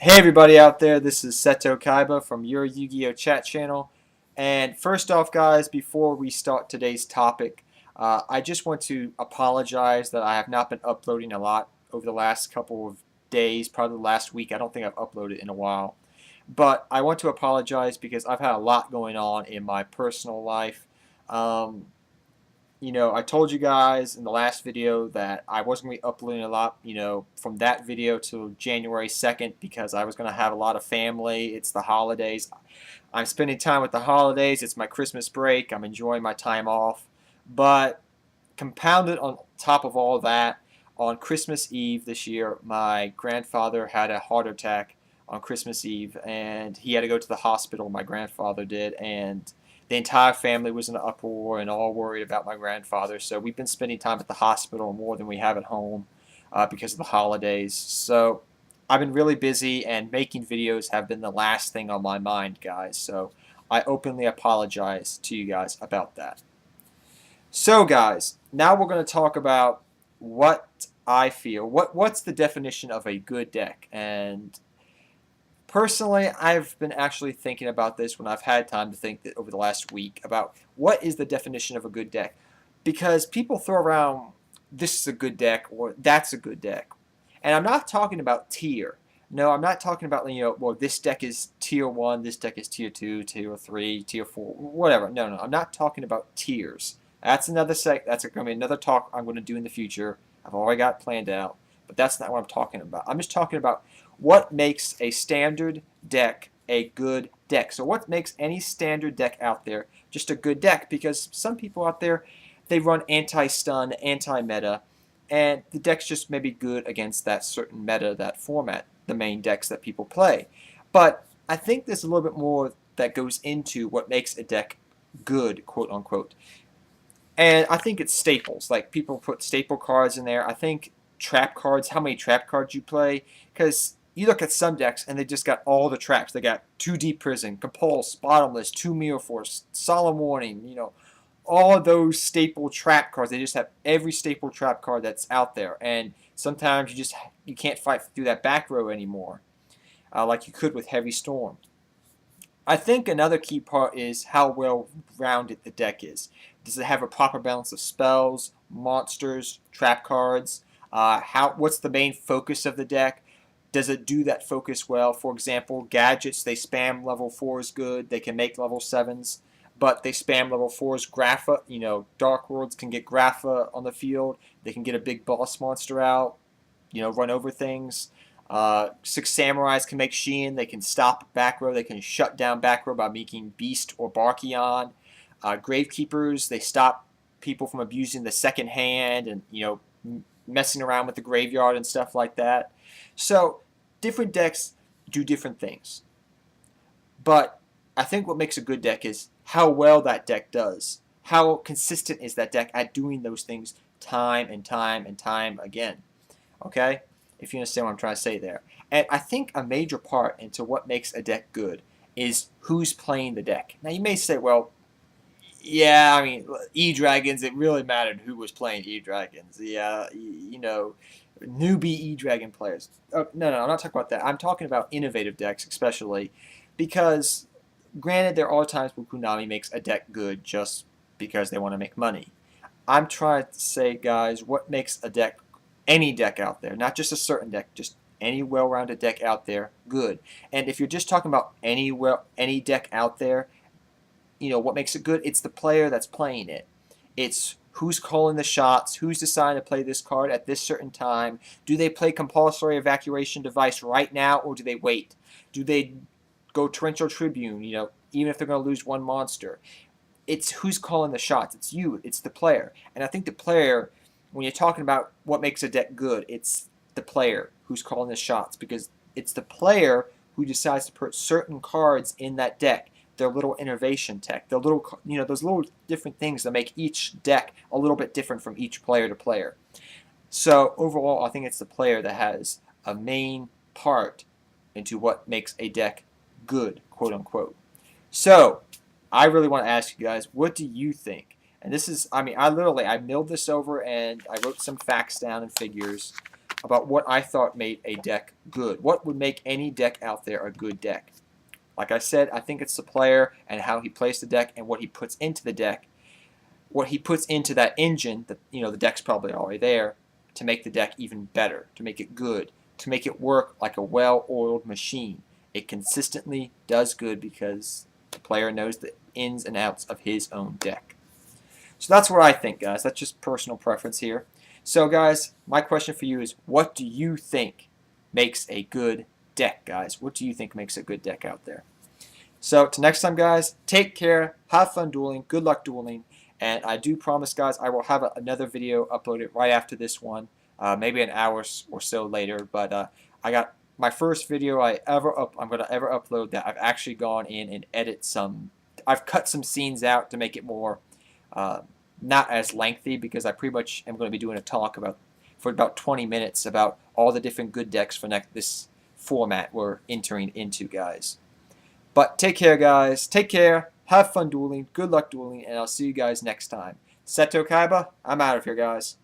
Hey everybody out there, this is Seto Kaiba from your Yu-Gi-Oh! Chat channel. And first off guys, before we start today's topic, I just want to apologize that I have not been uploading a lot over the last couple of days, probably the last week. I don't think I've uploaded in a while. But I want to apologize because I've had a lot going on in my personal life. Um, I told you guys in the last video that I wasn't going to be uploading a lot, from that video to January 2nd because I was going to have a lot of family. It's the holidays. I'm spending time with the holidays. It's my Christmas break. I'm enjoying my time off. But compounded on top of all that, on Christmas Eve this year, my grandfather had a heart attack on Christmas Eve, and he had to go to the hospital. My grandfather did, and the entire family was in an uproar and all worried about my grandfather. So we've been spending time at the hospital more than we have at home because of the holidays. So I've been really busy, and making videos have been the last thing on my mind, guys. So I openly apologize to you guys about that. So, guys, now we're going to talk about what I feel. What's the definition of a good deck? And personally, I've been actually thinking about this when I've had time to think that over the last week about what is the definition of a good deck. Because people throw around this is a good deck or that's a good deck. And I'm not talking about tier. No, I'm not talking about, well, this deck is tier 1, this deck is tier 2, tier 3, tier 4, whatever. No, no, I'm not talking about tiers. That's that's going to be another talk I'm going to do in the future. I've already got it planned out, but that's not what I'm talking about. I'm just talking about what makes a standard deck a good deck. So what makes any standard deck out there just a good deck? Because some people out there, they run anti-stun, anti-meta, and the deck's just maybe good against that certain meta, that format, the main decks that people play. But I think there's a little bit more that goes into what makes a deck good, quote unquote. And I think it's staples. Like, people put staple cards in there. I think trap cards, how many trap cards you play. Because you look at some decks and they just got all the traps. They got 2 Deep Prison, Compulse, Bottomless, 2 Mirror Force, Solemn Warning, all of those staple trap cards. They just have every staple trap card that's out there. And sometimes you can't fight through that back row anymore, like you could with Heavy Storm. I think another key part is how well rounded the deck is. Does it have a proper balance of spells, monsters, trap cards? What's the main focus of the deck? Does it do that focus well? For example, gadgets, they spam level 4s good. They can make level 7s, but they spam level 4s. Grapha, Dark Worlds can get Grapha on the field. They can get a big boss monster out, run over things. Six Samurais can make Sheen. They can stop back row. They can shut down back row by making Beast or Barkion. Gravekeepers, they stop people from abusing the second hand and messing around with the graveyard and stuff like that. So different decks do different things. But I think what makes a good deck is how well that deck does. How consistent is that deck at doing those things time and time and time again. Okay? If you understand what I'm trying to say there. And I think a major part into what makes a deck good is who's playing the deck. Now you may say, well, yeah, I mean, E-Dragons, it really mattered who was playing E-Dragons. Yeah, newbie E-Dragon players. Oh, no, I'm not talking about that. I'm talking about innovative decks, especially, because, granted, there are times where Konami makes a deck good just because they want to make money. I'm trying to say, guys, what makes a deck, any deck out there, not just a certain deck, just any well-rounded deck out there, good. And if you're just talking about any deck out there, what makes it good? It's the player that's playing it. It's who's calling the shots, who's deciding to play this card at this certain time. Do they play compulsory evacuation device right now, or do they wait? Do they go torrential tribune, even if they're going to lose one monster? It's who's calling the shots. It's you. It's the player. And I think the player, when you're talking about what makes a deck good, it's the player who's calling the shots, because it's the player who decides to put certain cards in that deck. Their little innovation tech, those little different things that make each deck a little bit different from each player to player. So overall, I think it's the player that has a main part into what makes a deck good, quote unquote. So I really want to ask you guys, what do you think? And this is, I milled this over and I wrote some facts down and figures. about what I thought made a deck good. What would make any deck out there a good deck? Like I said, I think it's the player and how he plays the deck and what he puts into the deck. What he puts into that engine, that the deck's probably already there, to make the deck even better, to make it good, to make it work like a well-oiled machine. It consistently does good because the player knows the ins and outs of his own deck. So that's what I think, guys. That's just personal preference here. So, guys, my question for you is, what do you think makes a good deck, guys? What do you think makes a good deck out there? So, till next time, guys, take care, have fun dueling, good luck dueling, and I do promise, guys, I will have another video uploaded right after this one, maybe an hour or so later, but I got my first video I'm going to ever upload that I've actually gone in and I've cut some scenes out to make it more not as lengthy, because I pretty much am going to be doing a talk for about 20 minutes about all the different good decks for this format we're entering into, guys. But take care, guys. Take care. Have fun dueling. Good luck dueling, and I'll see you guys next time. Seto Kaiba, I'm out of here, guys.